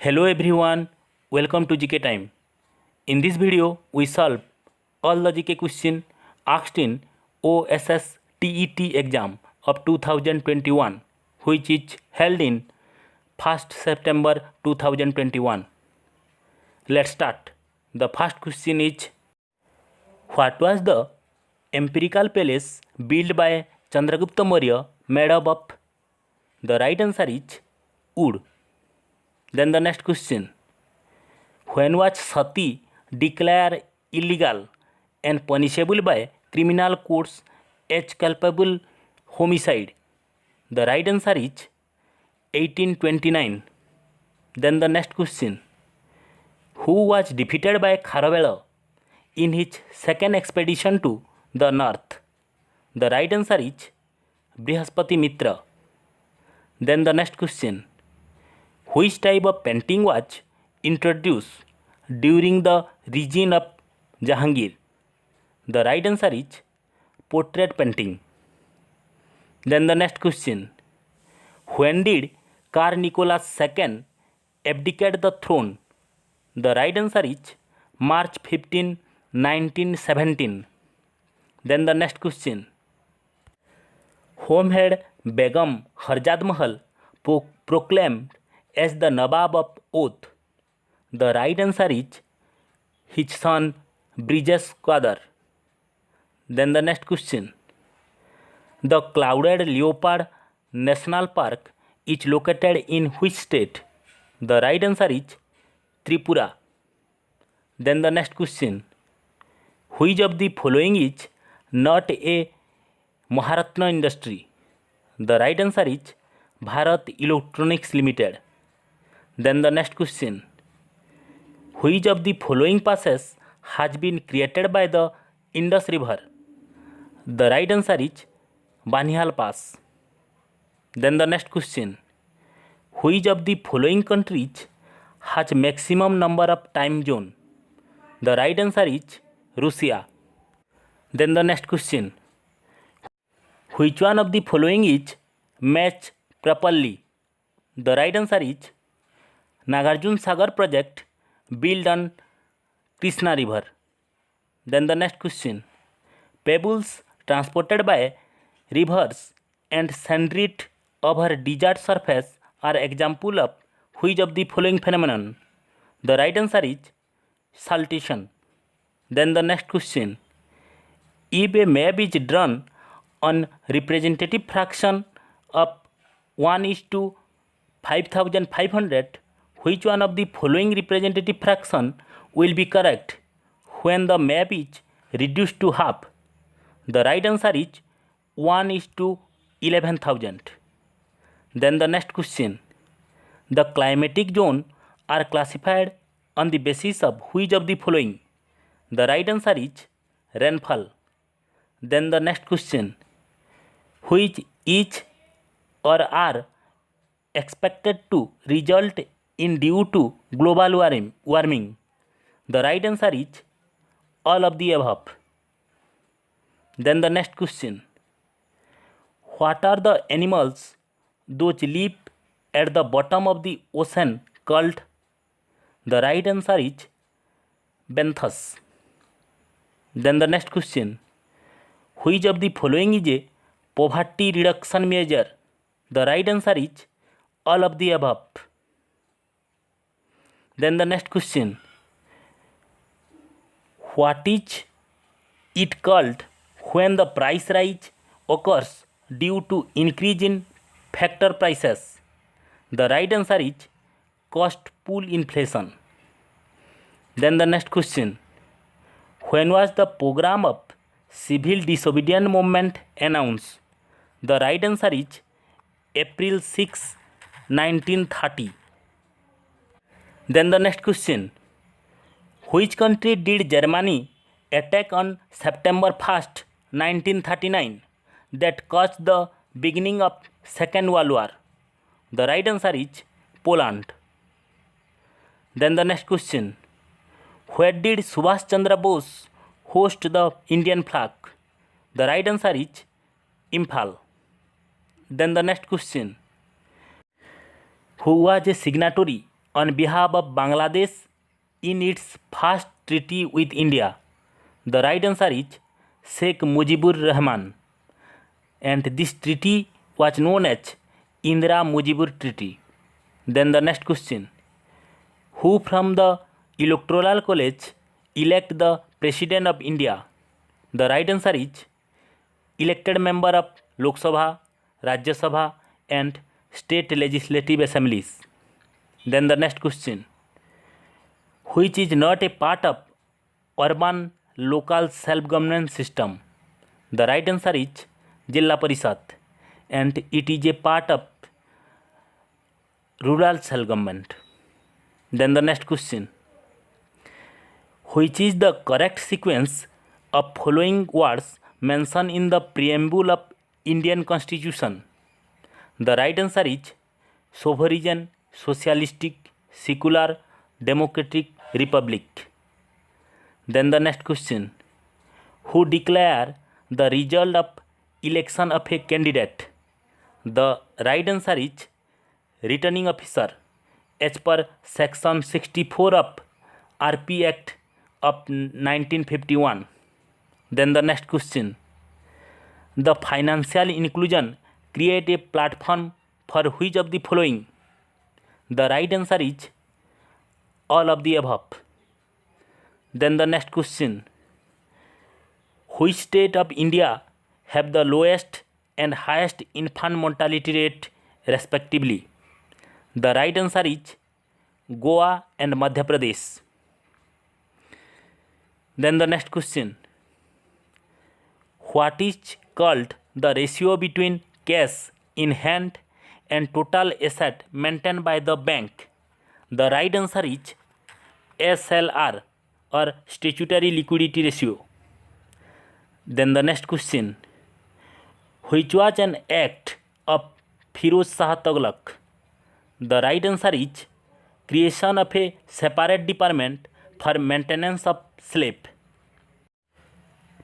Hello everyone, welcome to GK Time. In this video, we solve all the GK question asked in OSS TET exam of 2021, which is held in 1st September 2021. Let's start. The first question is, what was the empirical palace built by Chandragupta Maurya made up of? The right answer is wood. Then the next question, when was sati declared illegal and punishable by criminal courts as culpable homicide? The right answer is 1829. Then the next question, who was defeated by Kharavela in his second expedition to the north? The right answer is Brihaspati Mitra. Then the next question, which type of painting was introduced during the regime of Jahangir? The right answer is portrait painting. Then the next question, when did Tsar Nicholas II abdicate the throne? The right answer is March 15, 1917. Then the next question, whom had Begum Harzad Mahal proclaimed as the Nawab of Oudh? The right answer is his son Brijesh Qadar. Then the next question, the Clouded Leopard National Park is located in which state? The right answer is Tripura. Then the next question, which of the following is not a Maharatna industry? The right answer is Bharat Electronics Limited. Then the next question, which of the following passes has been created by the Indus River? The right answer is Banihal Pass. Then the next question, which of the following countries has maximum number of time zone? The right answer is Russia. Then the next question, which one of the following is matched properly? The right answer is Nagarjuna Sagar project built on Krishna River. Then the next question, pebbles transported by rivers and sandrit over desert surface are example of which of the following phenomenon? The right answer is saltation. Then the next question, if a map is drawn on representative fraction of 1:5500, which one of the following representative fraction will be correct when the map is reduced to half? The right answer is 1:11,000. Then the next question, the climatic zone are classified on the basis of which of the following? The right answer is rainfall. Then the next question, which is or are expected to result in due to global warming? The right answer is all of the above. Then the next question, what are the animals those live at the bottom of the ocean called? The right answer is benthos. Then the next question, which of the following is a poverty reduction measure? The right answer is all of the above. Then the next question, what is it called when the price rise occurs due to increase in factor prices? The right answer is cost pull inflation. Then the next question, when was the program of civil disobedience movement announced? The right answer is April 6, 1930. Then the next question, which country did Germany attack on September 1st, 1939 that caused the beginning of Second World War? The right answer is Poland. Then the next question, where did Subhash Chandra Bose host the Indian flag? The right answer is Imphal. Then the next question, who was a signatory on behalf of Bangladesh in its first treaty with India? The right answer is Sheikh Mujibur Rahman, and this treaty was known as Indira Mujibur Treaty. Then the next question, who from the Electoral College elect the President of India? The right answer is elected member of Lok Sabha, Rajya Sabha and state legislative assemblies. Then the next question, which is not a part of urban local self-governance system? The right answer is Jilla Parishad, and it is a part of rural self-government. Then the next question, which is the correct sequence of following words mentioned in the preamble of Indian Constitution? The right answer is sovereign, socialistic, secular, democratic republic. Then the next question, who declare the result of election of a candidate? The right answer is returning officer as per section 64 of RP Act of 1951. Then the next question, the financial inclusion create a platform for which of the following? The right answer is all of the above. Then the next question, which state of India have the lowest and highest infant mortality rate respectively? The right answer is Goa and Madhya Pradesh. Then the next question, what is called the ratio between cash in hand and total asset maintained by the bank? The right answer is SLR, or statutory liquidity ratio. Then the next question, which was an act of Firoz Shah Tughlaq? The right answer is creation of a separate department for maintenance of slave.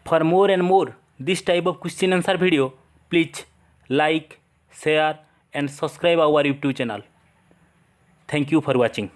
For more and more this type of question answer video, please like, share and subscribe our YouTube channel. Thank you for watching.